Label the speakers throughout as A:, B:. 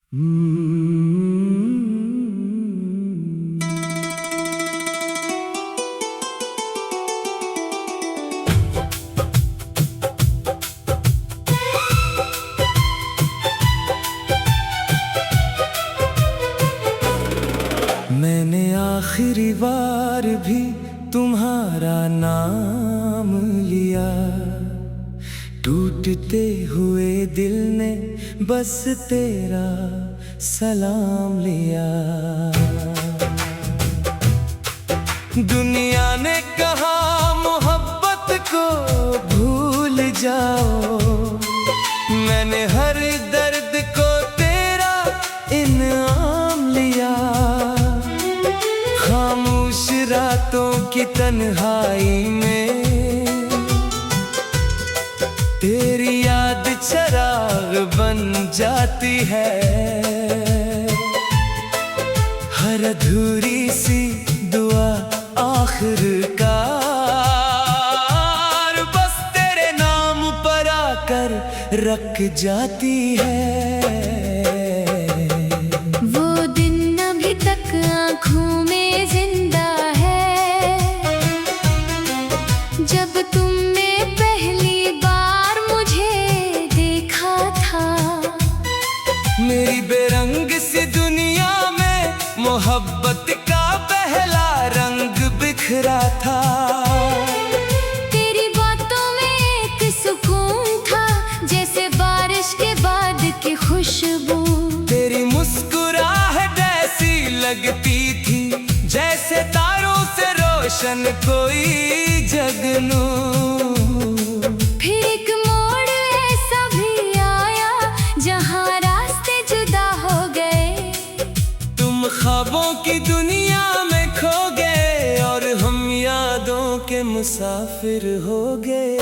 A: मैंने आखिरी बार भी तुम्हारा नाम लिया, टूटते हुए दिल ने बस तेरा सलाम लिया। दुनिया ने कहा मोहब्बत को भूल जाओ, मैंने हर दर्द को तेरा इनाम लिया। खामोश रातों की तन्हाई में तेरी याद चिराग बन जाती है। हर अधूरी सी दुआ आखिरकार बस तेरे नाम पर आकर रख जाती है।
B: वो दिन अभी तक आँखों में जिंदा है, जब तुमने पहली बार मुझे देखा था।
A: मेरी बेरंग सी दुनिया में मोहब्बत का पहला रंग बिखरा था।
B: तेरी बातों में एक सुकून था, जैसे बारिश के बाद की खुशबू।
A: तेरी मुस्कुराहट ऐसी लगती थी जैसे तारों से रोशन कोई जगनू।
B: फिर एक मोड़ ऐसा भी आया जहाँ रास्ते जुदा हो गए।
A: तुम ख्वाबों की दुनिया में खो गए और हम यादों के मुसाफिर हो गए।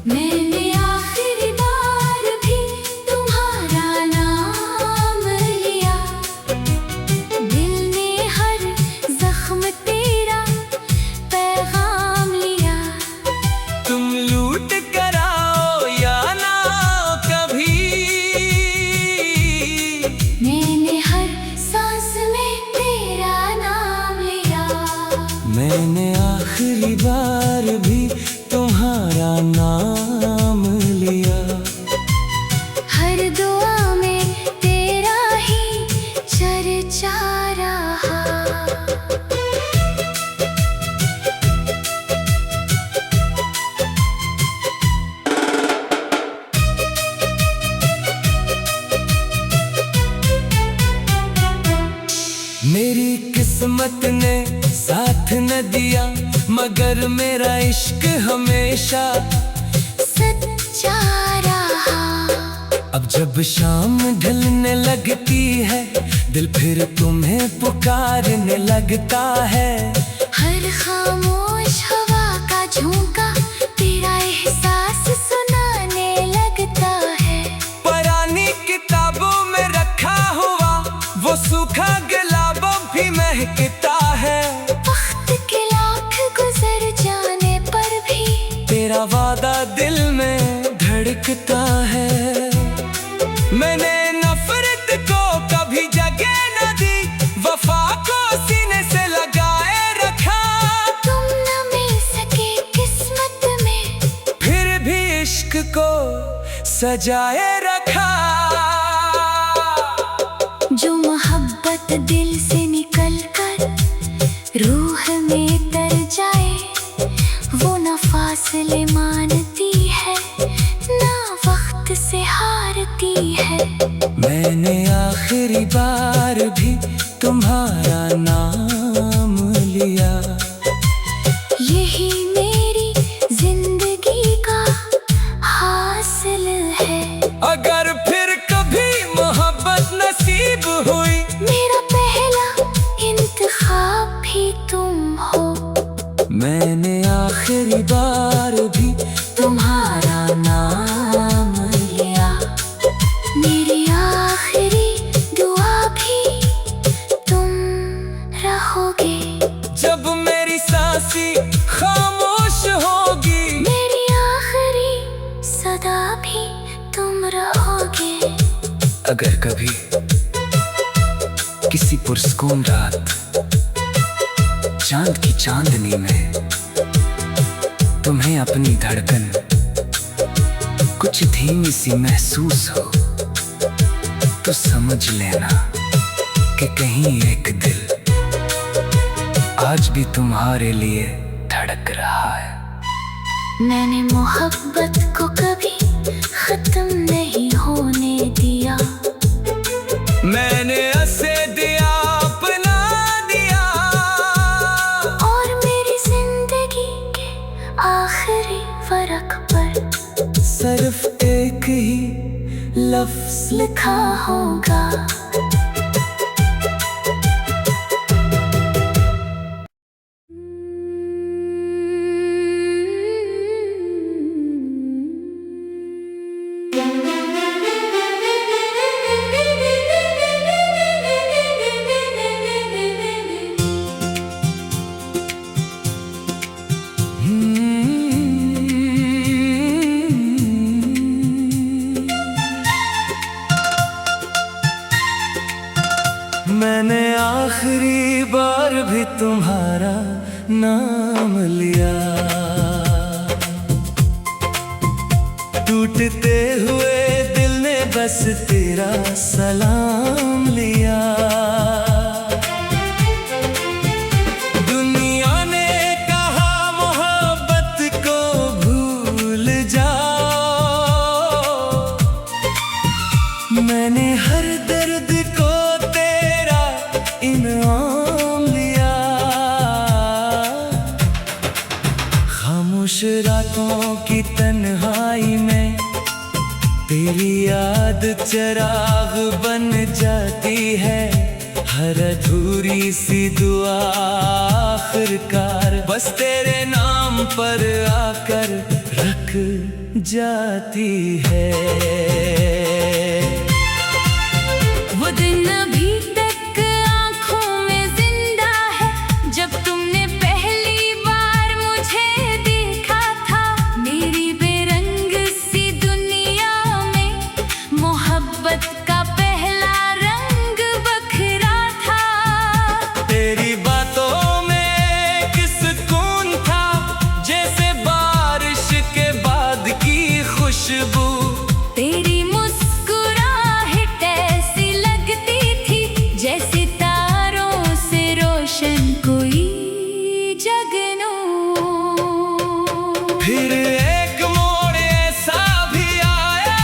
B: मैंने आखिरी बार भी तुम्हारा नाम लिया, दिल ने हर जख्म तेरा पैगाम लिया।
A: तुम लूट कर आओ या ना कभी,
B: मैंने हर सांस में तेरा नाम लिया।
A: मैंने आखिरी बार भी तुम्हारा नाम लिया।
B: हर दुआ में तेरा ही चर्चा रहा।
A: मेरी किस्मत ने साथ न दिया, मगर मेरा इश्क हमेशा
B: सच्चा रहा।
A: अब जब शाम ढलने लगती है, दिल फिर तुम्हें पुकारने लगता है।
B: हर खामोश हवा का झोंका तेरा एहसास सुनाने लगता है।
A: पुरानी किताबों में रखा हुआ वो सूखा गुलाबों भी महकता है।
B: वक्त के लाख गुजर जाने पर भी
A: तेरा वादा दिल में धड़कता है। मैंने नफरत को कभी जगह न दी, वफा को सीने से लगाए रखा।
B: तुम न मिल सके किस्मत में,
A: फिर भी इश्क को सजाए रखा।
B: जो मोहब्बत दिल से निकल कर रूह में तर जाए, वो न फासले मानती है ना वक्त से हारती है।
A: मैंने आखिरी बार भी तुम्हारा नाम लिया।
B: यही मेरी जिंदगी का हासिल है।
A: अगर फिर कभी मोहब्बत नसीब हुई,
B: मेरा पहला इंतखाब भी तुम हो।
A: मैंने आखिरी बार भी तुम्हारा नाम लिया।
B: मेरी आखिरी दुआ भी तुम रहोगे।
A: जब मेरी सांसी खामोश होगी,
B: मेरी आखिरी सदा भी तुम रहोगे।
A: अगर कभी किसी पुरस्कून रात चांद की चांदनी में तुम्हें अपनी धड़कन कुछ धीमी सी महसूस हो तो समझ लेना कि कहीं एक दिल आज भी तुम्हारे लिए धड़क रहा है।
B: मैंने मोहब्बत को कभी खत्म नहीं होने दिया,
A: मैंने उसे दिया अपना दिया,
B: और मेरी जिंदगी के आखिरी फर्क पर
A: सिर्फ एक ही लफ्ज
B: लिखा होगा।
A: मैंने आखिरी बार भी तुम्हारा नाम लिया, टूटते हुए दिल ने बस तेरा सलाम लिया। दुनिया ने कहा मोहब्बत को भूल जाओ, मैंने हर दर्द को इनाम लिया। खामोश रातों की तन्हाई में तेरी याद चिराग बन जाती है, हर अधूरी सी दुआ आखिरकार बस तेरे नाम पर आकर रख जाती है।
B: वो दिन अभी आंखों में जिंदा है जब तुमने पहली बार मुझे देखा था। मेरी बेरंग सी दुनिया में मोहब्बत का पहला रंग बखरा था।
A: तेरी बातों में एक सुकून था जैसे बारिश के बाद की खुशबू,
B: तेरी मुस्कुराहट ऐसी लगती थी जैसे तारों से रोशन कोई जगनू।
A: फिर एक मोड़ ऐसा भी आया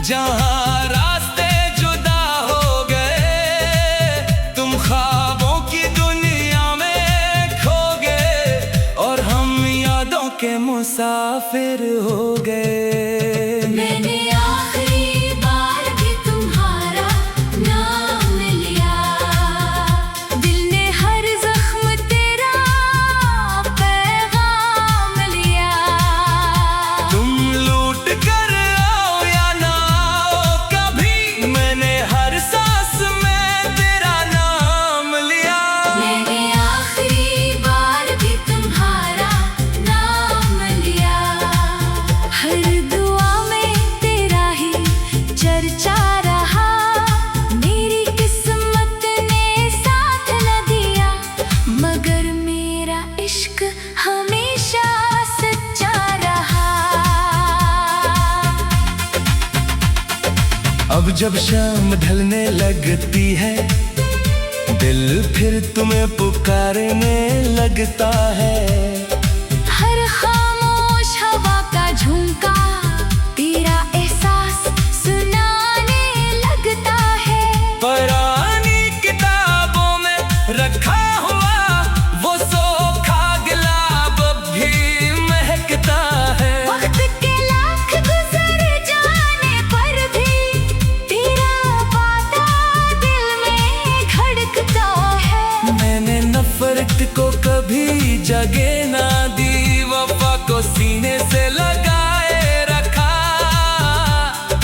A: जहां रास्ते जुदा हो गए, तुम ख्वाबों की दुनिया में खो गए और हम यादों के मुसाफिर हो गए।
B: मैंने आखिरी बार भी तुम्हारा नाम लिया, दिल ने हर जख्म तेरा पैगाम लिया।
A: तुम लूट कर आओ या ना आओ कभी, मैंने हर सांस में तेरा नाम लिया।
B: मैंने आखिरी बार भी तुम्हारा नाम लिया, हर दुआ में तेरा ही चर्चा रहा। मेरी किस्मत ने साथ न दिया मगर मेरा इश्क हमेशा सच्चा रहा।
A: अब जब शाम ढलने लगती है दिल फिर तुम्हें पुकारने लगता है।
B: हर खामोश हवा का झोंका तेरा एहसास सुनाने लगता है।
A: पुरानी किताबों में रखा हुआ वो सोखा गुलाब भी महकता है।
B: वक्त के लाख गुजर जाने पर भी तेरा वादा दिल में धड़कता है।
A: मैंने नफरत को कभी जगे ना दी, वफा को सीने से लगाए रखा।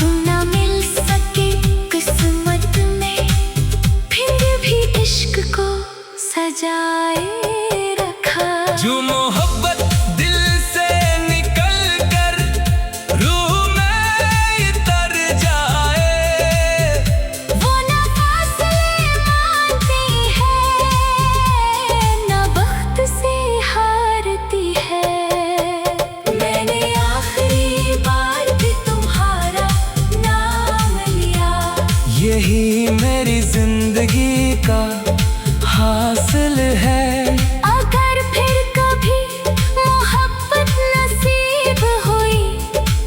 B: तुम ना मिल सके किस्मत में फिर भी इश्क को सजाए रखा।
A: जो मोहब्बत दिल से निकल कर रूह में तर जाए, यही मेरी जिंदगी का हासिल है।
B: अगर फिर कभी मोहब्बत नसीब हुई,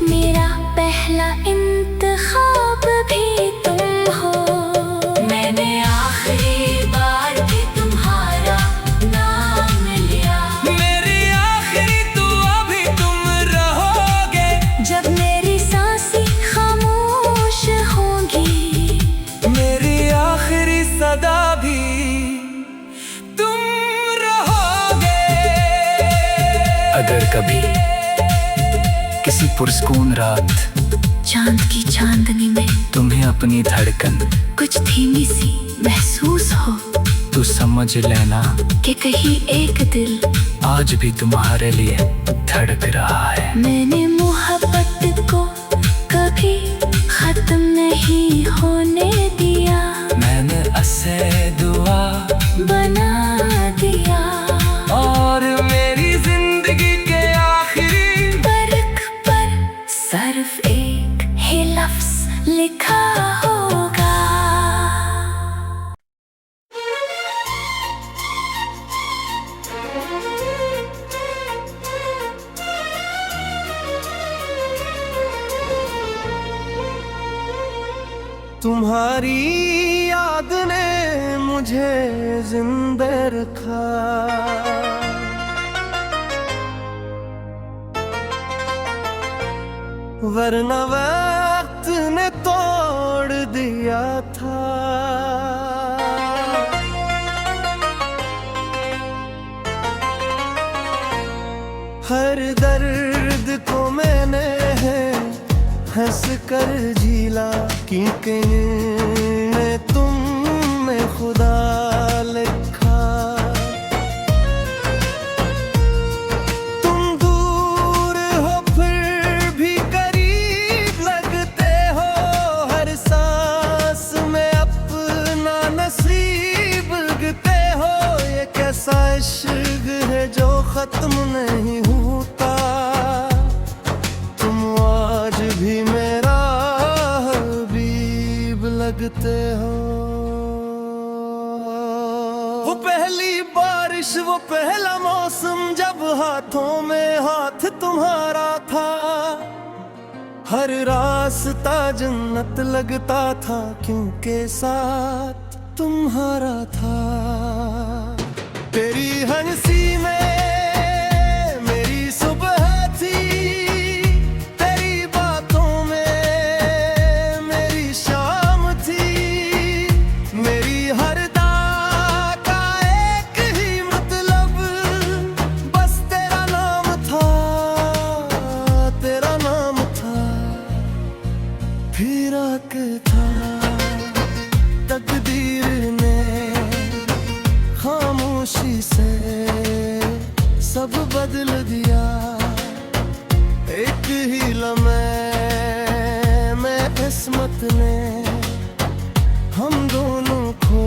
B: मेरा पहला इंतखाब भी तुम हो। मैंने आखिरी बार भी तुम्हारा नाम लिया,
A: मेरी आखिरी दुआ भी तुम रहोगे।
B: जब मेरी सांसें खामोश होंगी,
A: मेरी आखिरी सदा भी तुम रहोगे।
C: अगर कभी किसी पुरस्कून रात
B: चांद की चांदनी में
C: तुम्हें अपनी धड़कन
B: कुछ धीमी सी महसूस हो,
C: तो समझ लेना
B: कि कहीं एक दिल
C: आज भी तुम्हारे लिए धड़क रहा है।
B: मैंने मोहब्बत को कभी खत्म नहीं होने दिया,
A: मैंने ऐसे दुआ
B: बना दिया।
A: और मेरी जिंदगी के आखिरी
B: बरक पर सिर्फ एक ही लफ्ज लिखा होगा।
A: तुम्हारी याद ने मुझे जिंदा रखा, वरना वक्त ने तोड़ दिया था। हर दर्द को मैंने हंस कर झीला, क्योंकि ने तुम में खुदा लिखा। तुम दूर हो फिर भी करीब लगते हो, हर सांस में अपना नसीब लगते हो। ये कैसा इश्क है जो खत्म नहीं होता, तुम आज भी मेरा हबीब लगते हो। वो पहली बारिश, वो पहला मौसम, जब हाथों में हाथ तुम्हारा था। हर रास्ता जन्नत लगता था, क्योंकि साथ तुम्हारा था। तेरी हंसी में मेरी सुबह थी, तेरी बातों में मेरी शाम थी। मेरी हर दा का एक ही मतलब, बस तेरा नाम था, तेरा नाम था। फिर आके था तकदीर ने खामोशी से सब बदल दिया। एक ही लम्हे में किस्मत ने हम दोनों को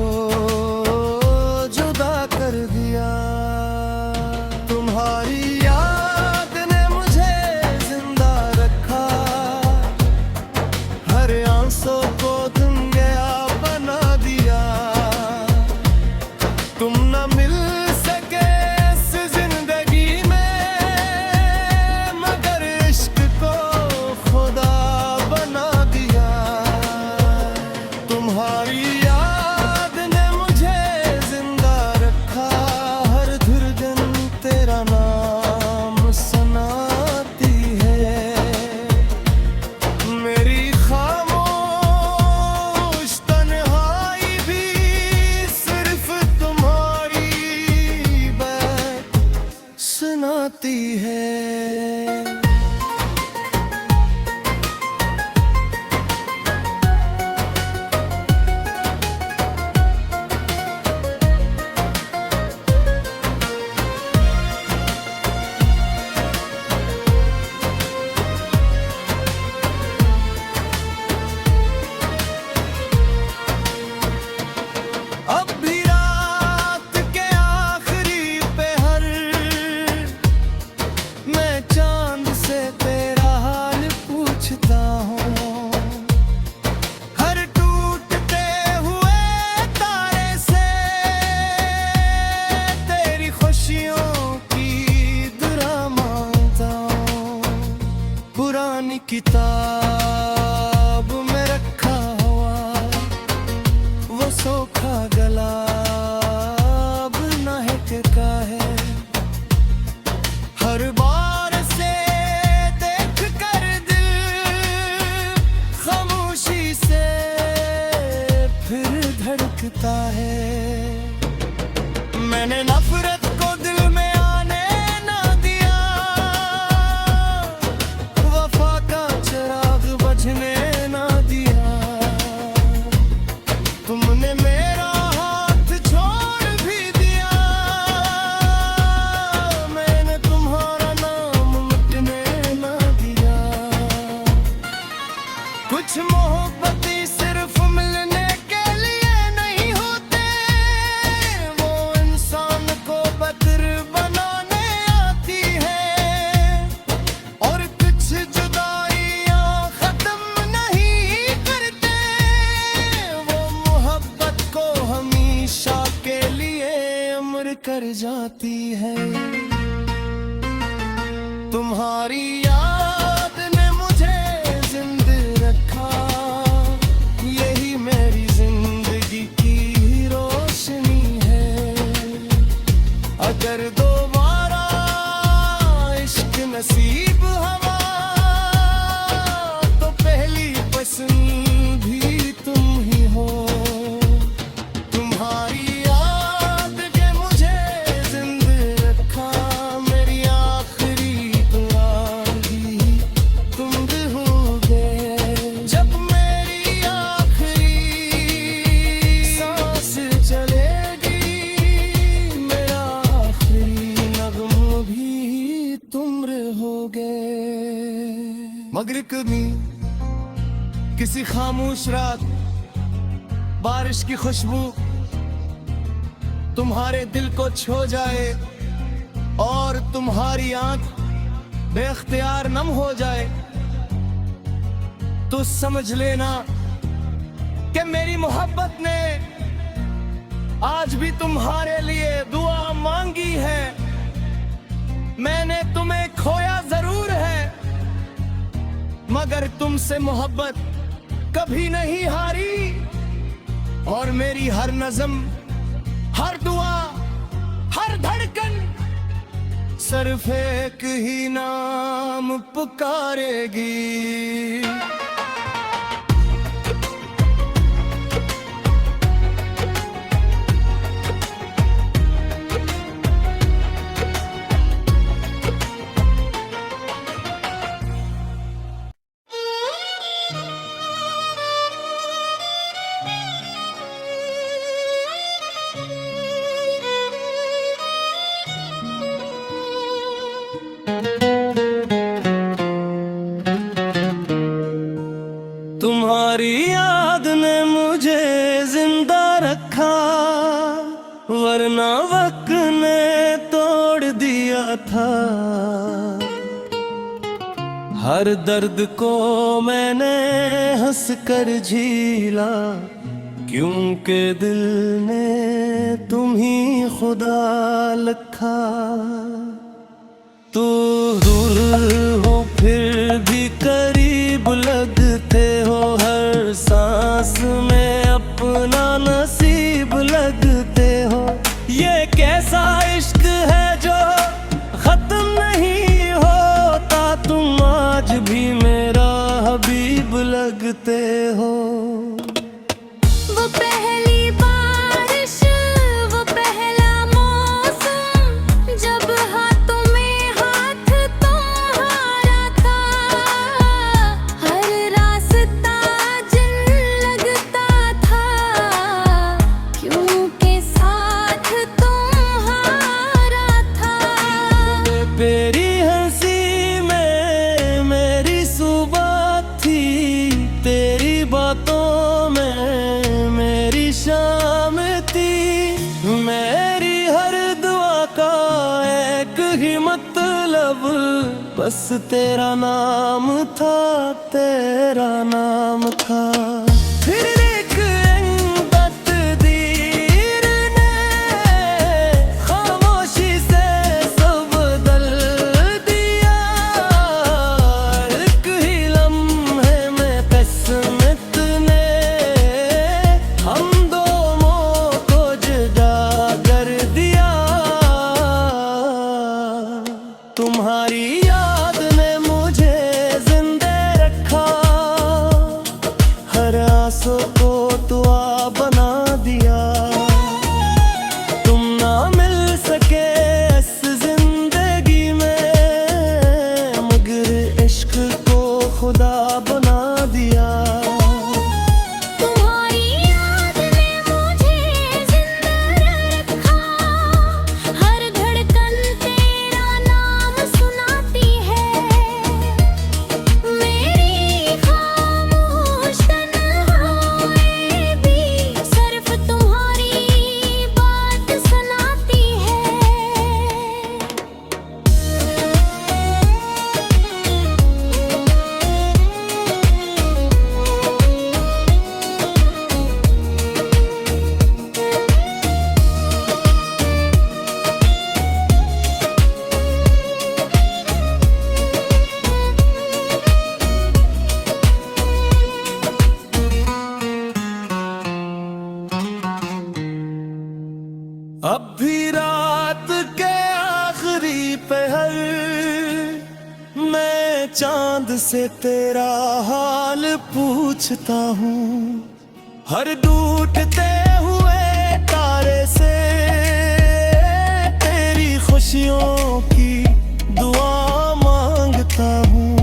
A: जुदा कर दिया। तुम्हारी याद ने मुझे जिंदा रखा, हर आंसू को दुनिया बना दिया। तुम न मिल सके इस जिंदगी में, मगर इश्क को खुदा बना दिया। तुम्हारी याद ने मुझे जिंदा रखा, हर धड़कन तेरा नाम सुनाती है। मेरी खामोश धड़कता है। मैंने नफरत को दिल में आने ना दिया, वफा का चिराग बुझने ना दिया। तुमने मेरा हाथ छोड़ भी दिया, मैंने तुम्हारा नाम मिटने ना दिया। कुछ मोहब्बतें सिर्फ मिलने के लिए नहीं होते, वो इंसान को बदर बनाने आती है। और कुछ जुदाइयां खत्म नहीं करते, वो मोहब्बत को हमेशा के लिए अमर कर जाती है। तुम्हारी याद ने मुझे जिंदा रखा, यही मेरी जिंदगी की रोशनी है। अगर दोबारा इश्क नसीब हवा, तो पहली पसंद भी तुम ही हो। तुम्हारी याद ने मुझे जिंदा रखा, मेरी आखिरी दुआ भी तुम रहोगे। जब मेरी आखिरी सांस चलेगी, मेरा आखिरी नगमा भी तुम रहोगे। मगर कभी किसी खामोश रात बारिश की खुशबू तुम्हारे दिल को छू जाए और तुम्हारी आंख बेख्तियार नम हो जाए, तो समझ लेना कि मेरी मोहब्बत ने आज भी तुम्हारे लिए दुआ मांगी है। मैंने तुम्हें खोया जरूर है, मगर तुमसे मोहब्बत कभी नहीं हारी। और मेरी हर नज़म, हर दुआ, हर धड़कन सिर्फ एक ही नाम पुकारेगी। तुम्हारी याद ने मुझे जिंदा रखा, वरना वक्त ने तोड़ दिया था। हर दर्द को मैंने हंस कर झीला, क्योंकि दिल ने तुम ही खुदा लखा। तू दूर हो फिर भी करीब लगते हो, हर सांस में अपना नसीब लगते हो। ये कैसा इश्क है जो खत्म नहीं होता, तुम आज भी मेरा हबीब लगते हो।
B: वो पहली बारिश, वो पहला मौसम, जब हाथों में हाथ तुम्हारा था। हर रास्ता जिन लगता था, क्योंकि साथ तुम्हारा था।
A: तेरी हंसी में मेरी सुबह थी, तेरी बातों में मेरी शाम थी। मेरी हर दुआ का एक ही मतलब, बस तेरा नाम था, तेरा नाम था। फिर एक तकदीर ने खामोशी से सब बदल दिया। एक ही लम्हे में किस्मत ने हम दोनों को जुदा कर दिया। तुम्हारी याद ने मुझे जिंदा रखा, हर आंसू को दुआ बना दिया। अब भी रात के आखिरी पहर मैं चांद से तेरा हाल पूछता हूँ, हर टूटते हुए तारे से तेरी खुशियों की दुआ मांगता हूँ।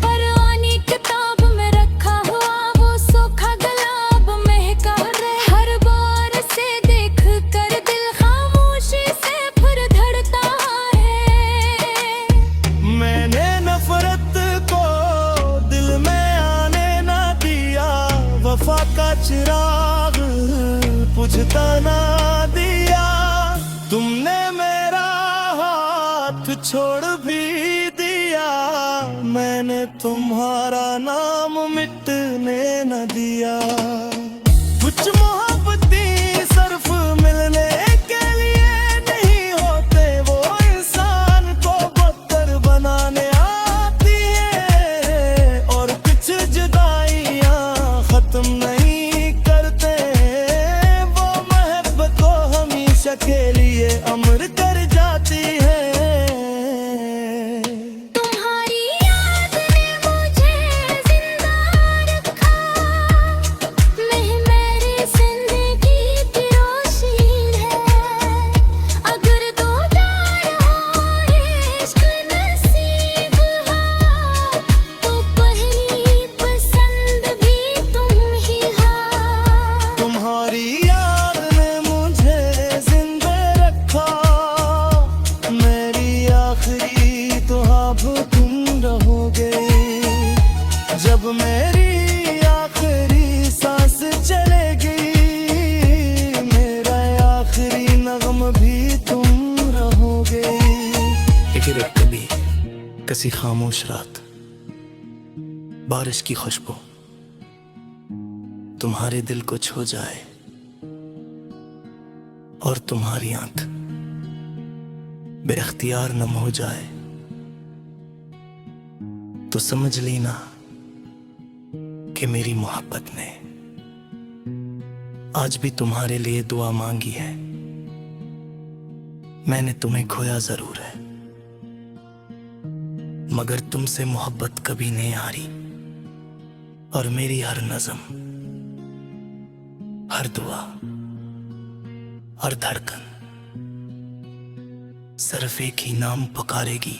B: पुरानी किताब में रखा हुआ वो सूखा गुलाब महका रहे, हर बार से देख कर दिल खामोशी से फिर धड़ता है।
A: मैंने नफरत को दिल में आने ना दिया, वफा का चिराग बुझता ना दिया। तुमने मेरा हाथ छोड़ भी दिया, मैंने तुम्हारा नाम मिटने न दिया। कुछ मोहब्बती सिर्फ मिलने के लिए नहीं होते, वो इंसान को बदतर बनाने आती है। और कुछ जुदाइयां खत्म नहीं करते, वो मोहब्बत को हमेशा के लिए अमर कर जाती है।
B: तुम्हारी याद ने मुझे जिंदा रखा, मेरी जिंदगी की रोशनी है। अगर दो चार हो इश्क नसीब हो, तो पहली पसंद भी तुम ही हो।
A: तुम्हारी याद ने मुझे जिंदा रखा, मेरी आखिरी तो अब तुम रहोगे। जब मेरी आखिरी सांस चलेगी, मेरा आखिरी नगम भी तुम रहोगे।
C: एक रात कभी किसी खामोश रात, बारिश की खुशबू तुम्हारे दिल को छू जाए और तुम्हारी आंख बेख्तियार नम हो जाए, तो समझ लेना कि मेरी मोहब्बत ने आज भी तुम्हारे लिए दुआ मांगी है। मैंने तुम्हें खोया जरूर है, मगर तुमसे मोहब्बत कभी नहीं हारी। और मेरी हर नज़म, हर दुआ, हर धड़कन सिर्फ एक ही नाम पुकारेगी,